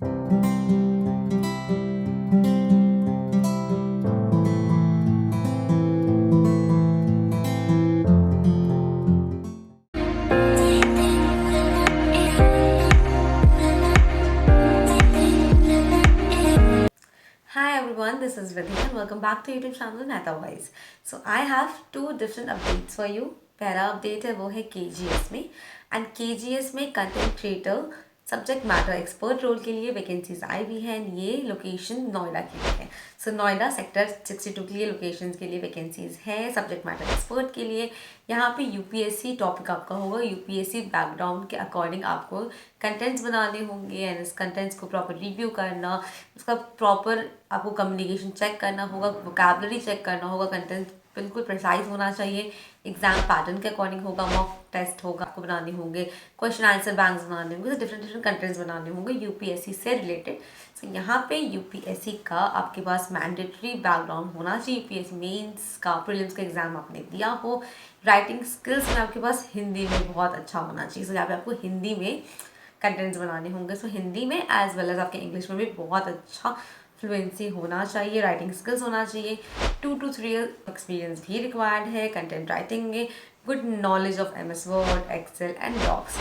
Hi everyone, this is Vidhi and welcome back to YouTube channel Natawise. So I have two different updates for you. पहला update है वो है KGS में and KGS में content creator subject matter expert role के लिए vacancies आई हुई हैं। ये लोकेशन नोएडा के लिए है। सो नोएडा सेक्टर 62 के लिए लोकेशंस के लिए वैकेंसीज है सब्जेक्ट मैटर एक्सपर्ट के लिए। यहाँ पे यूपीएससी टॉपिक आपका होगा, यूपीएससी बैकग्राउंड के अकॉर्डिंग आपको कंटेंट्स बनाने होंगे एंड इस कंटेंट्स को प्रॉपर रिव्यू करना, उसका प्रॉपर आपको कम्युनिकेशन चेक करना होगा, वोकैबुलरी चेक करना होगा, कंटेंट बिल्कुल प्रिसाइज होना चाहिए, एग्जाम पैटर्न के अकॉर्डिंग होगा, मॉक टेस्ट होगा आपको बनाने होंगे, क्वेश्चन आंसर बैंक्स बनाने होंगे, डिफरेंट कंटेंट्स बनाने होंगे यूपीएससी से रिलेटेड। सो यहाँ पे यूपीएससी का आपके पास मैंडेटरी बैकग्राउंड होना चाहिए। यूपीएससी मेंस का प्रीलिम्स का एग्जाम आपने दिया हो। राइटिंग स्किल्स में आपके पास हिंदी में बहुत अच्छा होना चाहिए। सो यहाँ पे आपको हिंदी में कंटेंट्स बनाने होंगे। सो हिंदी में एज वेल एज आपके इंग्लिश में भी बहुत अच्छा फ्लुएंसी होना चाहिए, राइटिंग स्किल्स होना चाहिए। 2 to 3 ईयर एक्सपीरियंस भी रिक्वायर्ड है कंटेंट राइटिंग में। Good knowledge of MS Word, Excel and Docs.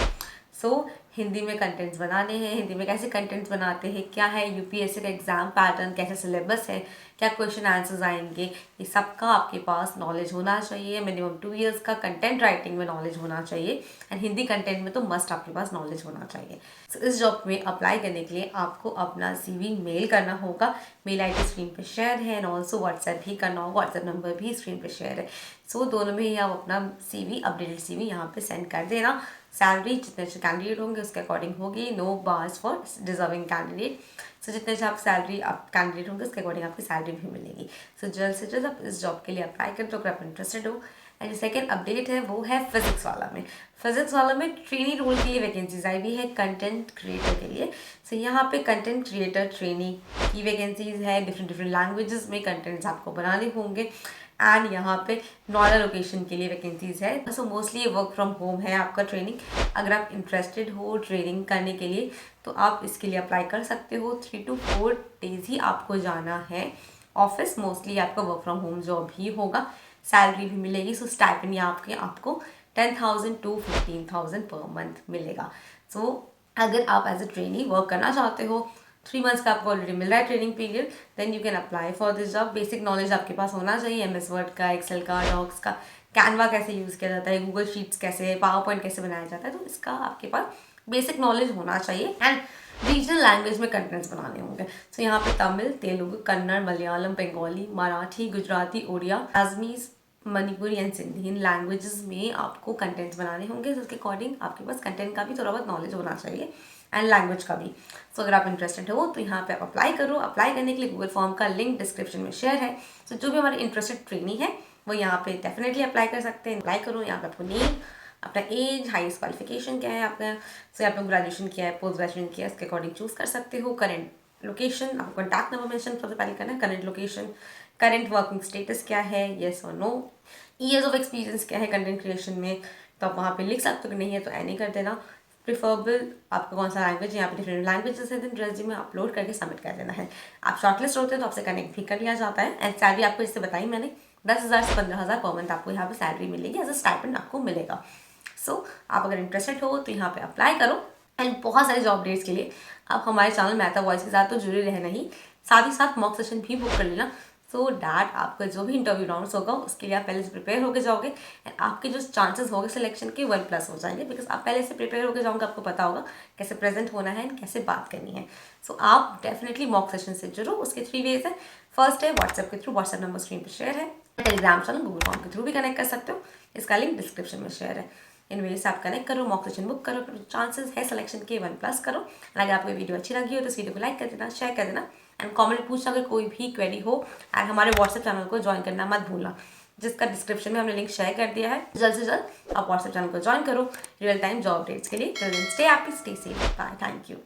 So Hindi में कंटेंट्स बनाने हैं। हिंदी में कैसे कंटेंट्स बनाते हैं, क्या है यूपीएससी का एग्जाम पैटर्न, कैसे सिलेबस है, क्या क्वेश्चन आंसर्स आएंगे, ये सब का आपके पास नॉलेज होना चाहिए। मिनिमम 2 इयर्स का कंटेंट राइटिंग में नॉलेज होना चाहिए एंड हिंदी कंटेंट में तो मस्ट आपके पास नॉलेज होना चाहिए। सो इस जॉब में अप्लाई करने के लिए आपको अपना CV मेल करना होगा। मेल ID स्क्रीन पे शेयर है एंड ऑल्सो व्हाट्सएप भी करना होगा, व्हाट्सएप नंबर भी स्क्रीन पे शेयर है। सो दोनों में ही आप अपना CV, अपडेटेड CV यहाँ पे सेंड कर देना। सैलरी जितने अच्छे कैंडिडेट होंगे उसके अकॉर्डिंग होगी। No bars for deserving candidate. So जितने अच्छे आप सैलरी आप कैंडिडेट होंगे उसके अकॉर्डिंग आपकी सैलरी भी मिलेगी। सो जल्द से जल्द आप इस जॉब के लिए अप्लाई करें तो अगर आप इंटरेस्टेड हो। एंड सेकेंड अपडेट है वो है फिजिक्स वाला में। फिजिक्स वाला में ट्रेनी रोल के लिए वैकेंसीज आई हुई है कंटेंट क्रिएटर के लिए। सो यहाँ पे कंटेंट क्रिएटर ट्रेनी की वैकेंसीज है। डिफरेंट लैंग्वेजेस में कंटेंट्स आपको बनाने होंगे एंड यहाँ पे नोएडा लोकेशन के लिए वैकेंसीज है। So mostly work from home है आपका ट्रेनिंग। अगर आप इंटरेस्टेड हो ट्रेनिंग करने के लिए तो आप इसके लिए अप्लाई कर सकते हो। 3 to 4 डेज ही आपको जाना है ऑफिस। मोस्टली आपका वर्क फ्रॉम होम जॉब ही होगा। सैलरी भी मिलेगी। सो स्टाइपेंड यहाँ पे आपको 10,000 to 15,000 पर मंथ मिलेगा। सो अगर आप एज ए ट्रेनी वर्क करना चाहते हो, 3 मंथ्स का आपको ऑलरेडी मिल रहा है training period, then you can apply for this job. Basic knowledge आपके पास होना चाहिए MS वर्ड का, एक्सेल का, डॉक्स का, कैनवा कैसे यूज़ किया जाता है, गूगल शीट्स कैसे, पावर पॉइंट कैसे बनाया जाता है, तो इसका आपके पास बेसिक नॉलेज होना चाहिए। एंड रीजनल लैंग्वेज में कंटेंट्स बनाने होंगे। सो यहाँ पे तमिल, तेलुगु, कन्नड़, मलयालम, बंगाली, मराठी, गुजराती, उड़िया, आजमीज, मणिपुरी एंड सिंधी, इन लैंग्वेजेस में आपको कंटेंट्स बनाने होंगे। तो उसके अकॉर्डिंग आपके पास कंटेंट का भी थोड़ा बहुत नॉलेज होना चाहिए एंड लैंग्वेज का भी। सो अगर आप इंटरेस्टेड हो तो यहाँ पे आप अप्लाई करो। अप्लाई करने के लिए गूगल फॉर्म का लिंक डिस्क्रिप्शन में शेयर है। सो जो भी हमारे इंटरेस्टेड ट्रेनी है वो यहाँ पे डेफिनेटली अप्लाई कर सकते हैं। अप्लाई करो। यहाँ पे आपको नेम, अपना एज, हाईएस्ट क्वालिफिकेशन क्या है आपका, सो यहाँ पे ग्रेजुएशन किया है, पोस्ट ग्रेजुएशन किया है, इसके अकॉर्डिंग चूज कर सकते हो। करेंट लोकेशन, आपको कॉन्टैक्ट नंबर मेंशन सबसे पहले करना है, current location, current working status क्या है, येस और नो, ईयर्स ऑफ एक्सपीरियंस क्या है कंटेंट क्रिएशन में, तो आप वहाँ पे लिख सकते हो कि नहीं है तो एनी कर देना। प्रिफरेबल आपको कौन सा लैंग्वेज, यहाँ पे डिफरेंट लैंग्वेजेस है, देन रेज्यूमे अपलोड करके सबमिट कर देना है। आप शॉर्टलिस्ट होते हैं तो आपसे कनेक्ट भी कर लिया जाता है। एंड सैलरी आपको इससे बताई मैंने 10,000 से 15,000 पर मंथ आपको यहाँ पे सैलरी मिलेगी, एज अ स्टाइपेंड आपको मिलेगा। सो आप अगर इंटरेस्टेड हो तो यहाँ पे अप्लाई करो। एंड बहुत सारे जॉब डेट्स के लिए आप हमारे चैनल मेहता वॉइस के साथ तो जुड़े रहना ही, साथ ही साथ मॉक सेशन भी बुक कर लेना। सो डैट आपका जो भी इंटरव्यू राउंड्स होगा उसके लिए आप पहले से प्रिपेयर होकर जाओगे एंड आपके जो चांसेस होंगे सिलेक्शन के 1+ हो जाएंगे, बिकॉज आप पहले से प्रिपेयर होकर जाओगे, आपको पता होगा कैसे प्रेजेंट होना है एंड कैसे बात करनी है। सो आप डेफिनेटली मॉक सेशन से जुड़ो। उसके 3 वेज है। फर्स्ट है व्हाट्सएप के थ्रू, व्हाट्सएप नंबर स्क्रीन पर शेयर है। टेलीग्राम चैनल गूगल फॉर्म के थ्रू भी कनेक्ट कर सकते हो, इसका लिंक डिस्क्रिप्शन में शेयर है। इन वे से आप कनेक्ट करो, मॉक सेशन बुक करो, चांसेस है सिलेक्शन के 1+ करो। अगर आपको वीडियो अच्छी लगी हो तो इस वीडियो को लाइक कर देना, शेयर कर देना एंड कमेंट पूछना अगर कोई भी क्वेरी हो। एंड हमारे व्हाट्सएप चैनल को ज्वाइन करना मत भूलना, जिसका डिस्क्रिप्शन में हमने लिंक शेयर कर दिया है। जल्द से जल्द आप व्हाट्सएप चैनल को ज्वाइन करो रियल टाइम जॉब अपडेट्स के लिए। Stay happy, stay safe, bye, thank you.